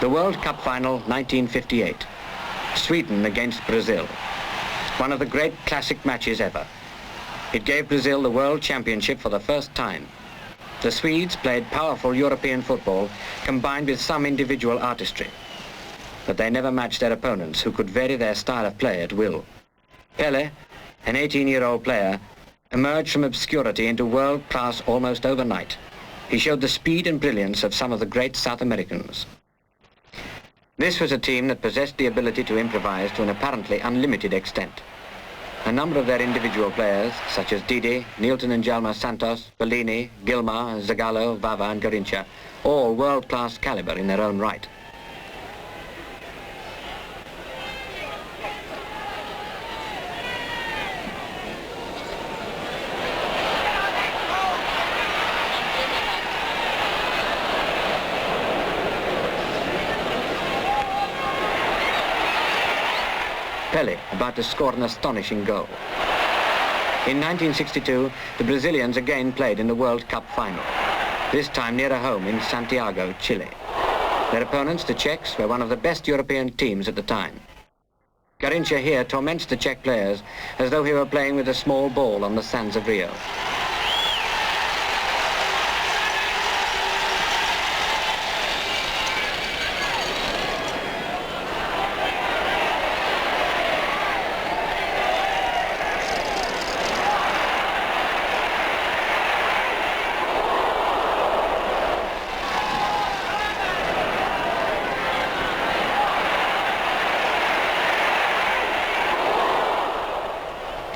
The World Cup final 1958. Sweden against Brazil. One of the great classic matches ever. It gave Brazil the World Championship for the first time. The Swedes played powerful European football combined with some individual artistry. But they never matched their opponents, who could vary their style of play at will. Pelé, an 18-year-old player, emerged from obscurity into world class almost overnight. He showed the speed and brilliance of some of the great South Americans. This was a team that possessed the ability to improvise to an apparently unlimited extent. A number of their individual players, such as Didi, Nilton and Jalma Santos, Bellini, Gilmar, Zagallo, Vava and Garrincha, all world-class caliber in their own right. Pelé about to score an astonishing goal. In 1962, the Brazilians again played in the World Cup final, this time nearer home in Santiago, Chile. Their opponents, the Czechs, were one of the best European teams at the time. Garrincha here torments the Czech players as though he were playing with a small ball on the sands of Rio.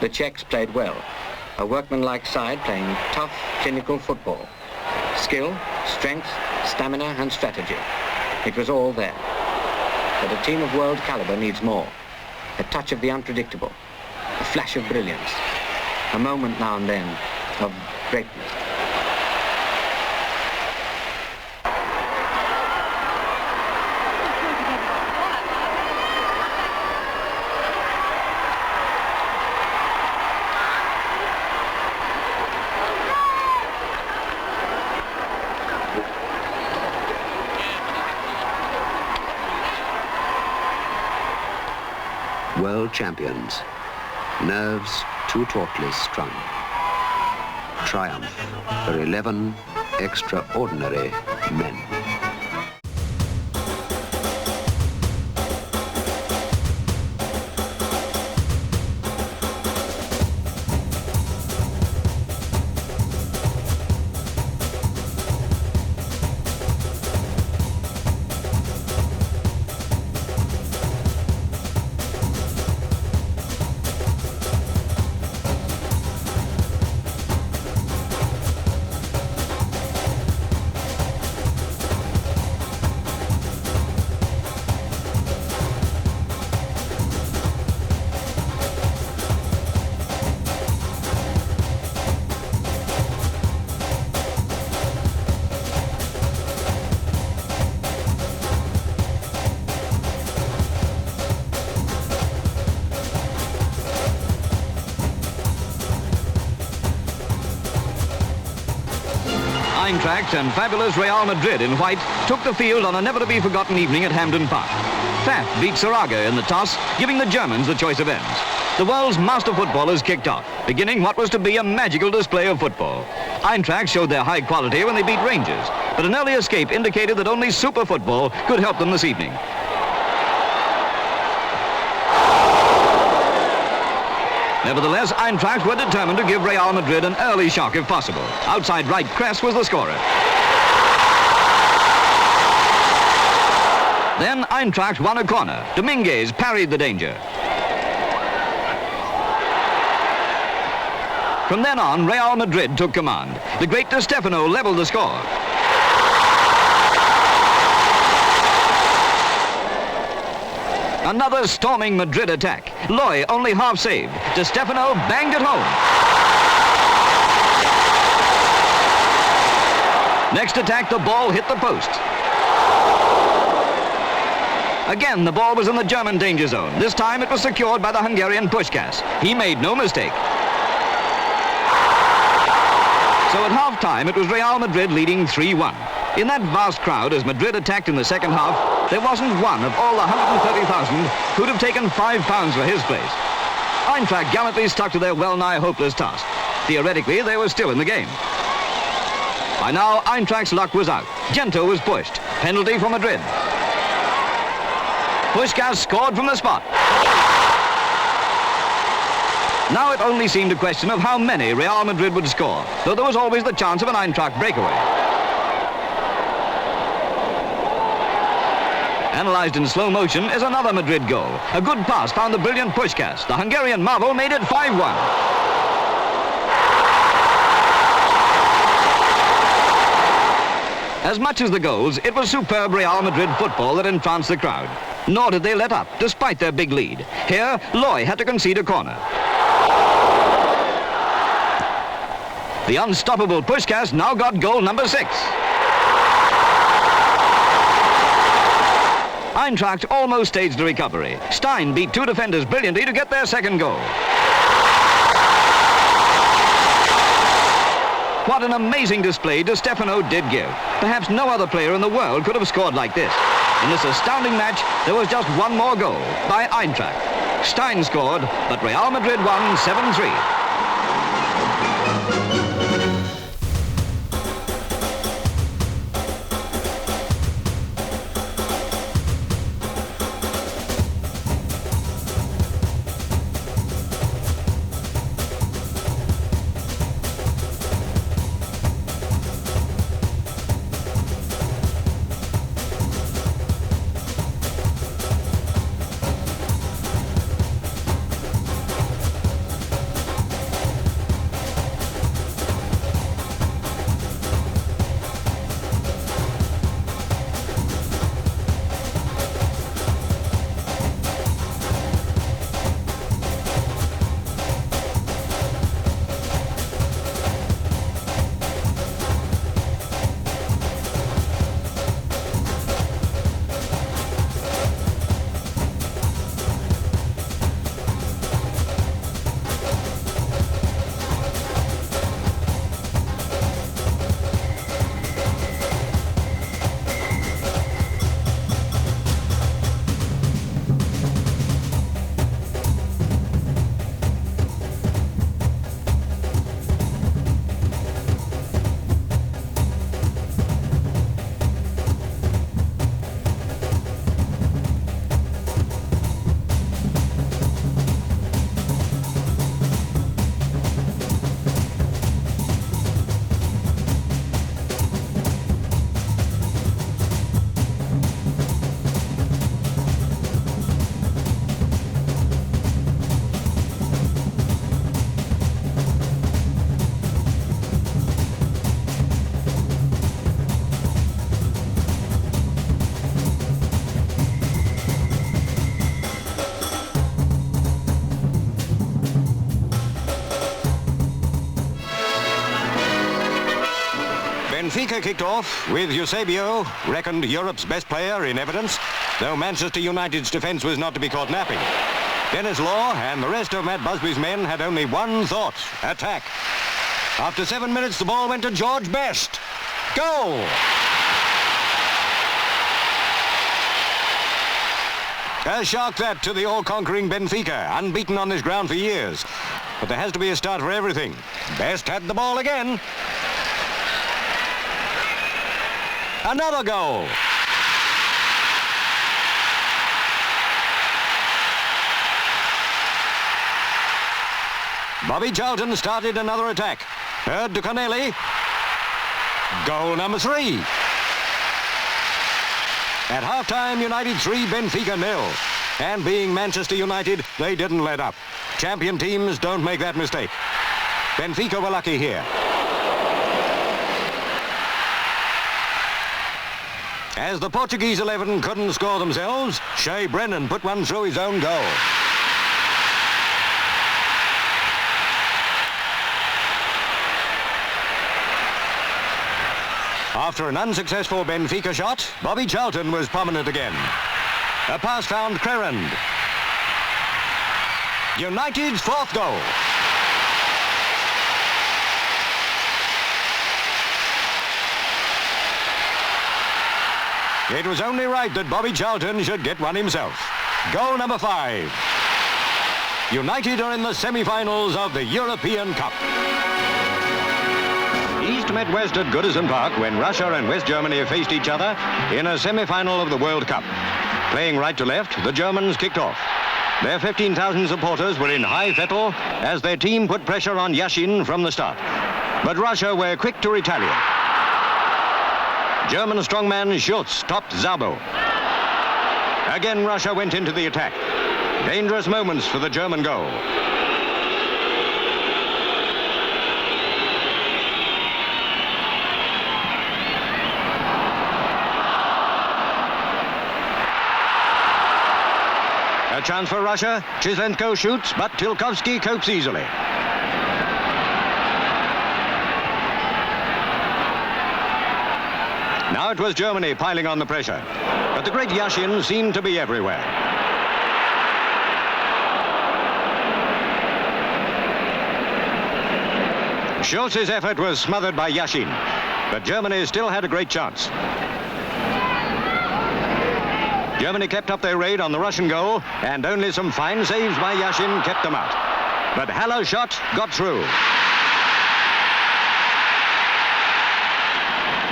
The Czechs played well, a workmanlike side playing tough, clinical football. Skill, strength, stamina and strategy. It was all there. But a team of world caliber needs more. A touch of the unpredictable, a flash of brilliance, a moment now and then of greatness. World champions, nerves too tautly strung. Triumph for 11 extraordinary men. Eintracht and fabulous Real Madrid in white took the field on a never-to-be-forgotten evening at Hampden Park. Pfaff beat Saraga in the toss, giving the Germans the choice of ends. The world's master footballers kicked off, beginning what was to be a magical display of football. Eintracht showed their high quality when they beat Rangers, but an early escape indicated that only super football could help them this evening. Nevertheless, Eintracht were determined to give Real Madrid an early shock if possible. Outside right, Kress was the scorer. Then Eintracht won a corner. Dominguez parried the danger. From then on, Real Madrid took command. The great Stéfano leveled the score. Another storming Madrid attack. Loy only half saved. Stéfano banged it home. Next attack, the ball hit the post. Again, the ball was in the German danger zone. This time it was secured by the Hungarian Puskás. He made no mistake. So at half-time, it was Real Madrid leading 3-1. In that vast crowd, as Madrid attacked in the second half, there wasn't one of all the 130,000 who'd have taken £5 for his place. Eintracht gallantly stuck to their well-nigh hopeless task. Theoretically, they were still in the game. By now, Eintracht's luck was out. Gento was pushed. Penalty for Madrid. Puskás scored from the spot. Now it only seemed a question of how many Real Madrid would score, though there was always the chance of an Eintracht breakaway. Analysed in slow motion is another Madrid goal. A good pass found the brilliant Puskás. The Hungarian marvel made it 5-1. As much as the goals, it was superb Real Madrid football that entranced the crowd. Nor did they let up, despite their big lead. Here, Loy had to concede a corner. The unstoppable Puskás now got goal number 6. Eintracht almost staged the recovery. Stein beat 2 defenders brilliantly to get their second goal. What an amazing display Stéfano did give. Perhaps no other player in the world could have scored like this. In this astounding match, there was just one more goal by Eintracht. Stein scored, but Real Madrid won 7-3. Benfica kicked off with Eusébio, reckoned Europe's best player, in evidence, though Manchester United's defence was not to be caught napping. Dennis Law and the rest of Matt Busby's men had only one thought: attack. After 7 minutes, the ball went to George Best. Goal! A shock that to the all-conquering Benfica, unbeaten on this ground for years. But there has to be a start for everything. Best had the ball again. Another goal. Bobby Charlton started another attack. Heard to Connelly. Goal number 3. At half-time, United 3, Benfica 0. And being Manchester United, they didn't let up. Champion teams don't make that mistake. Benfica were lucky here. As the Portuguese 11 couldn't score themselves, Shea Brennan put one through his own goal. After an unsuccessful Benfica shot, Bobby Charlton was prominent again. A pass found Cruyff. United's 4th goal. It was only right that Bobby Charlton should get one himself. Goal number 5. United are in the semi-finals of the European Cup. East met West at Goodison Park when Russia and West Germany faced each other in a semi-final of the World Cup. Playing right to left, the Germans kicked off. Their 15,000 supporters were in high fettle as their team put pressure on Yashin from the start. But Russia were quick to retaliate. German strongman Schultz stopped Szabo. Again, Russia went into the attack. Dangerous moments for the German goal. A chance for Russia. Chislenko shoots, but Tilkovsky copes easily. Now it was Germany piling on the pressure, but the great Yashin seemed to be everywhere. Schultz's effort was smothered by Yashin, but Germany still had a great chance. Germany kept up their raid on the Russian goal, and only some fine saves by Yashin kept them out. But Haller's shot got through.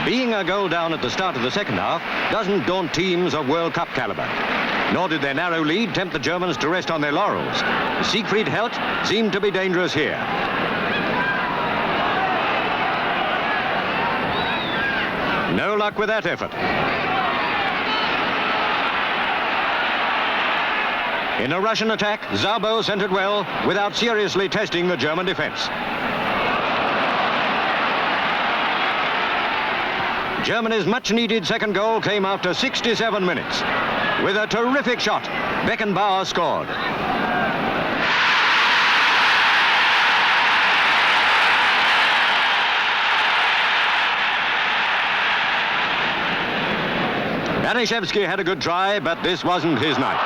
Being a goal down at the start of the second half doesn't daunt teams of World Cup caliber. Nor did their narrow lead tempt the Germans to rest on their laurels. Siegfried Helt seemed to be dangerous here. No luck with that effort. In a Russian attack, Szabo centered well without seriously testing the German defense. Germany's much-needed second goal came after 67 minutes. With a terrific shot, Beckenbauer scored. Banishevsky had a good try, but this wasn't his night.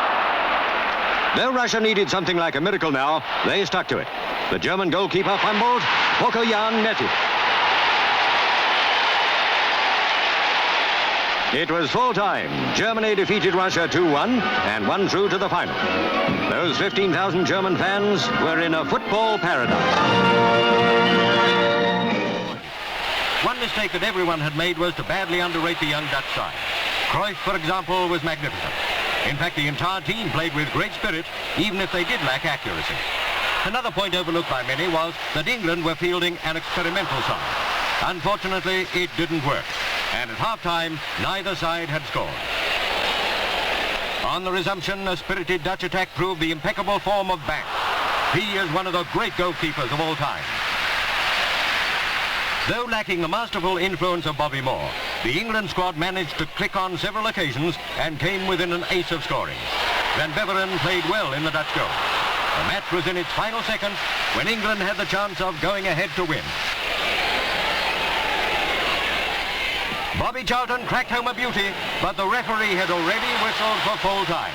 Though Russia needed something like a miracle now, they stuck to it. The German goalkeeper fumbled, Pokoyan met it. It was full time. Germany defeated Russia 2-1 and won through to the final. Those 15,000 German fans were in a football paradise. One mistake that everyone had made was to badly underrate the young Dutch side. Cruyff, for example, was magnificent. In fact, the entire team played with great spirit, even if they did lack accuracy. Another point overlooked by many was that England were fielding an experimental side. Unfortunately, it didn't work. And at half-time, neither side had scored. On the resumption, a spirited Dutch attack proved the impeccable form of Banks. He is one of the great goalkeepers of all time. Though lacking the masterful influence of Bobby Moore, the England squad managed to click on several occasions and came within an ace of scoring. Van Beveren played well in the Dutch goal. The match was in its final seconds when England had the chance of going ahead to win. Bobby Charlton cracked home a beauty, but the referee had already whistled for full time.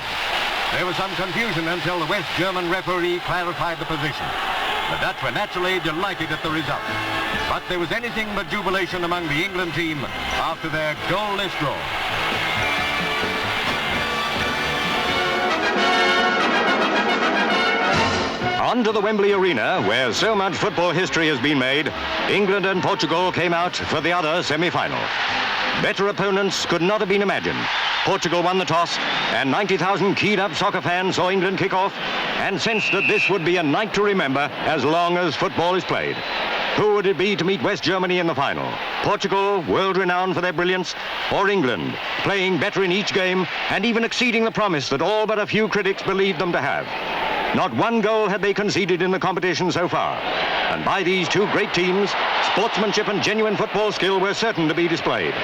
There was some confusion until the West German referee clarified the position. The Dutch were naturally delighted at the result. But there was anything but jubilation among the England team after their goalless draw. On to the Wembley Arena, where so much football history has been made, England and Portugal came out for the other semi-final. Better opponents could not have been imagined. Portugal won the toss, and 90,000 keyed-up soccer fans saw England kick off and sensed that this would be a night to remember as long as football is played. Who would it be to meet West Germany in the final? Portugal, world-renowned for their brilliance, or England, playing better in each game and even exceeding the promise that all but a few critics believed them to have? Not one goal had they conceded in the competition so far. And by these two great teams, sportsmanship and genuine football skill were certain to be displayed.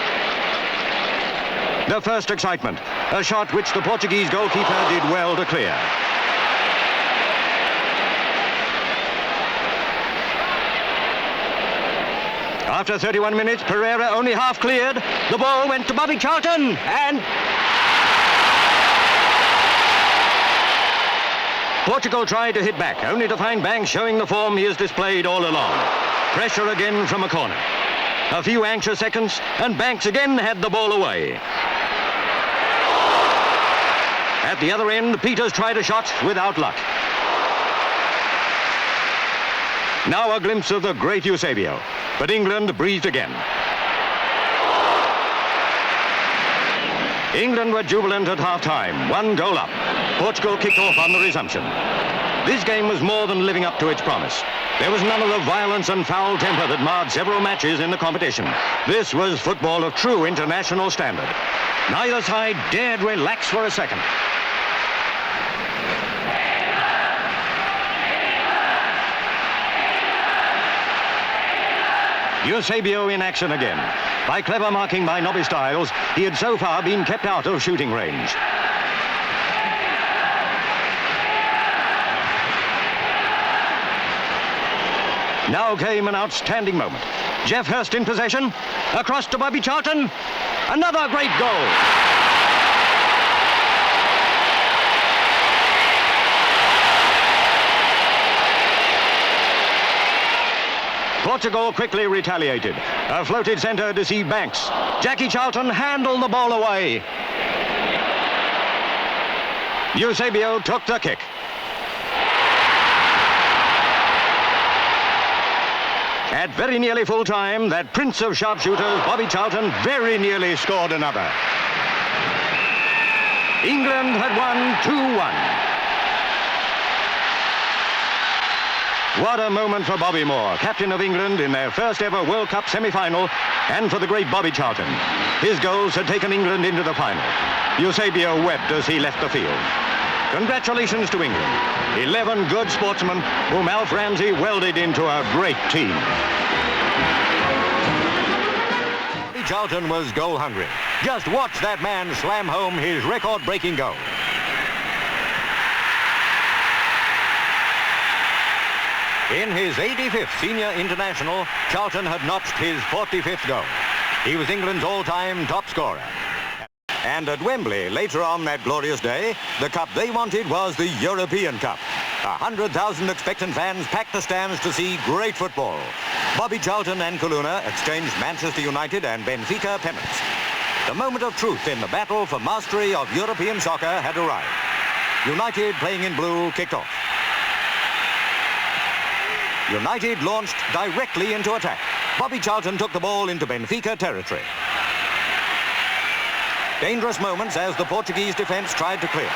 The first excitement, a shot which the Portuguese goalkeeper did well to clear. After 31 minutes, Pereira only half cleared. The ball went to Bobby Charlton, and Portugal tried to hit back, only to find Banks showing the form he has displayed all along. Pressure again from a corner. A few anxious seconds, and Banks again had the ball away. At the other end, Peters tried a shot without luck. Now a glimpse of the great Eusébio, but England breathed again. England were jubilant at half-time, 1 goal up. Portugal kicked off on the resumption. This game was more than living up to its promise. There was none of the violence and foul temper that marred several matches in the competition. This was football of true international standard. Neither side dared relax for a second. Eusébio in action again. By clever marking by Nobby Styles, he had so far been kept out of shooting range. Now came an outstanding moment. Jeff Hurst in possession. Across to Bobby Charlton. Another great goal. Portugal quickly retaliated. A floated centre deceived Banks. Jackie Charlton handled the ball away. Eusébio took the kick. At very nearly full time, that prince of sharpshooters, Bobby Charlton, very nearly scored another. England had won 2-1. What a moment for Bobby Moore, captain of England in their first ever World Cup semi-final, and for the great Bobby Charlton. His goals had taken England into the final. Eusébio wept as he left the field. Congratulations to England. 11 good sportsmen whom Alf Ramsey welded into a great team. Bobby Charlton was goal hungry. Just watch that man slam home his record-breaking goal. In his 85th senior international, Charlton had notched his 45th goal. He was England's all-time top scorer. And at Wembley, later on that glorious day, the cup they wanted was the European Cup. 100,000 expectant fans packed the stands to see great football. Bobby Charlton and Coluna exchanged Manchester United and Benfica pennants. The moment of truth in the battle for mastery of European soccer had arrived. United, playing in blue, kicked off. United launched directly into attack. Bobby Charlton took the ball into Benfica territory. Dangerous moments as the Portuguese defence tried to clear.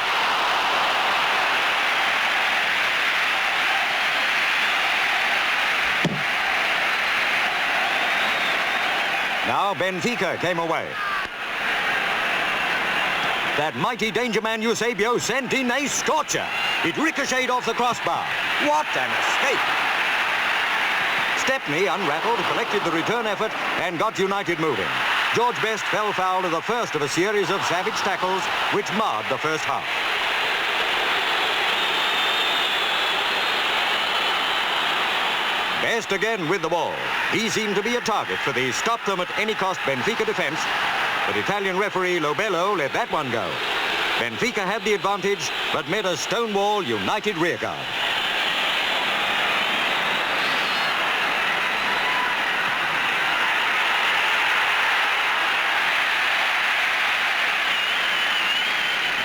Now Benfica came away. That mighty danger man Eusébio sent in a scorcher. It ricocheted off the crossbar. What an escape! Stepney, unrattled, collected the return effort and got United moving. George Best fell foul of the first of a series of savage tackles which marred the first half. Best again with the ball. He seemed to be a target for the stop-them-at-any-cost Benfica defence, but Italian referee Lobello let that one go. Benfica had the advantage, but met a stonewall United rearguard.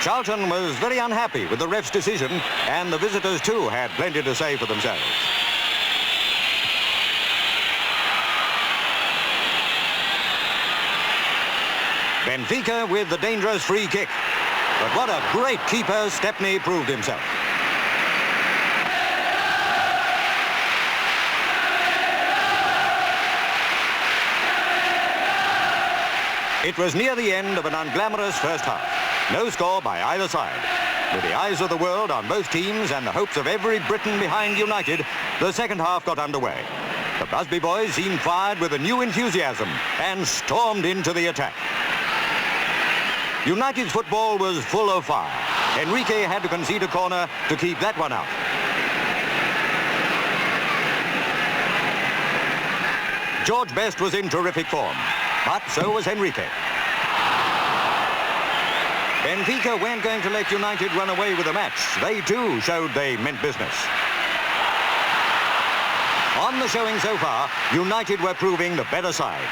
Charlton was very unhappy with the ref's decision, and the visitors too had plenty to say for themselves. Benfica with the dangerous free kick. But what a great keeper Stepney proved himself. It was near the end of an unglamorous first half. No score by either side. With the eyes of the world on both teams and the hopes of every Briton behind United, the second half got underway. The Busby boys seemed fired with a new enthusiasm and stormed into the attack. United's football was full of fire. Enrique had to concede a corner to keep that one out. George Best was in terrific form, but so was Enrique. Benfica weren't going to let United run away with the match. They too showed they meant business. On the showing so far, United were proving the better side.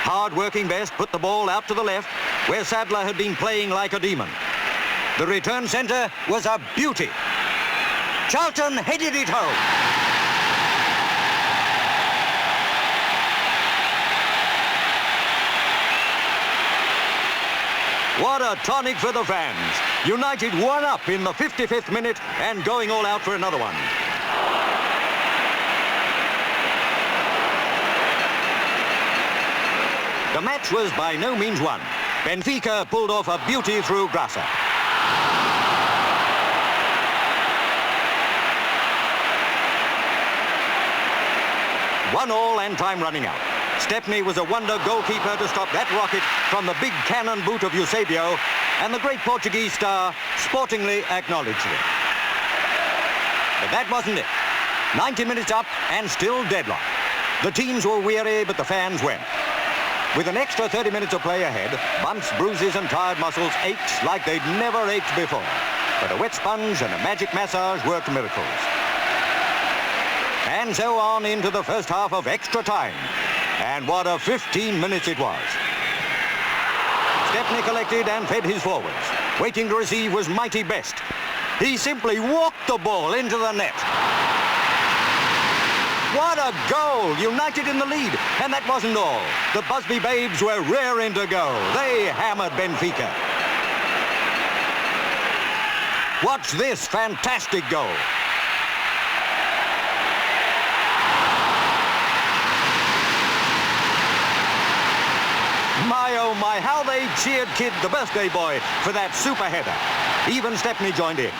Hard-working Best put the ball out to the left, where Sadler had been playing like a demon. The return centre was a beauty. Charlton headed it home. What a tonic for the fans. United 1 up in the 55th minute and going all out for another one. The match was by no means won. Benfica pulled off a beauty through Grassa. One all and time running out. Stepney was a wonder goalkeeper to stop that rocket from the big cannon boot of Eusébio, and the great Portuguese star sportingly acknowledged it. But that wasn't it. 90 minutes up and still deadlock. The teams were weary, but the fans weren't. With an extra 30 minutes of play ahead, bumps, bruises and tired muscles ached like they'd never ached before. But a wet sponge and a magic massage worked miracles. And so on into the first half of extra time. And what a 15 minutes it was. Stepney collected and fed his forwards. Waiting to receive was mighty best. He simply walked the ball into the net. What a goal! United in the lead. And that wasn't all. The Busby Babes were raring to go. They hammered Benfica. Watch this fantastic goal. My, oh my, how they cheered Kid, the birthday boy, for that super header. Even Stepney joined in.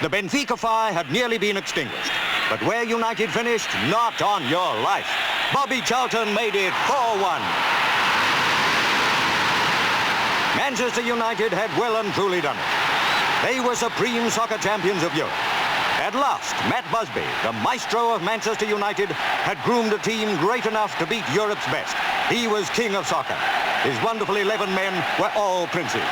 The Benfica fire had nearly been extinguished. But where United finished, not on your life. Bobby Charlton made it 4-1. Manchester United had well and truly done it. They were supreme soccer champions of Europe. At last, Matt Busby, the maestro of Manchester United, had groomed a team great enough to beat Europe's best. He was king of soccer. His wonderful 11 men were all princes.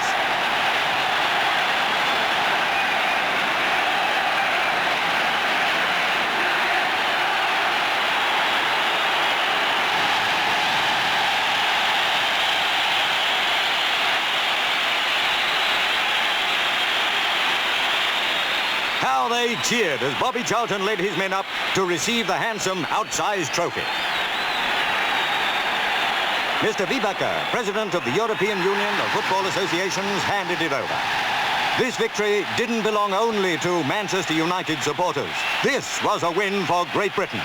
How they cheered as Bobby Charlton led his men up to receive the handsome outsized trophy. Mr. Wiebacker, president of the European Union of Football Associations, handed it over. This victory didn't belong only to Manchester United supporters. This was a win for Great Britain.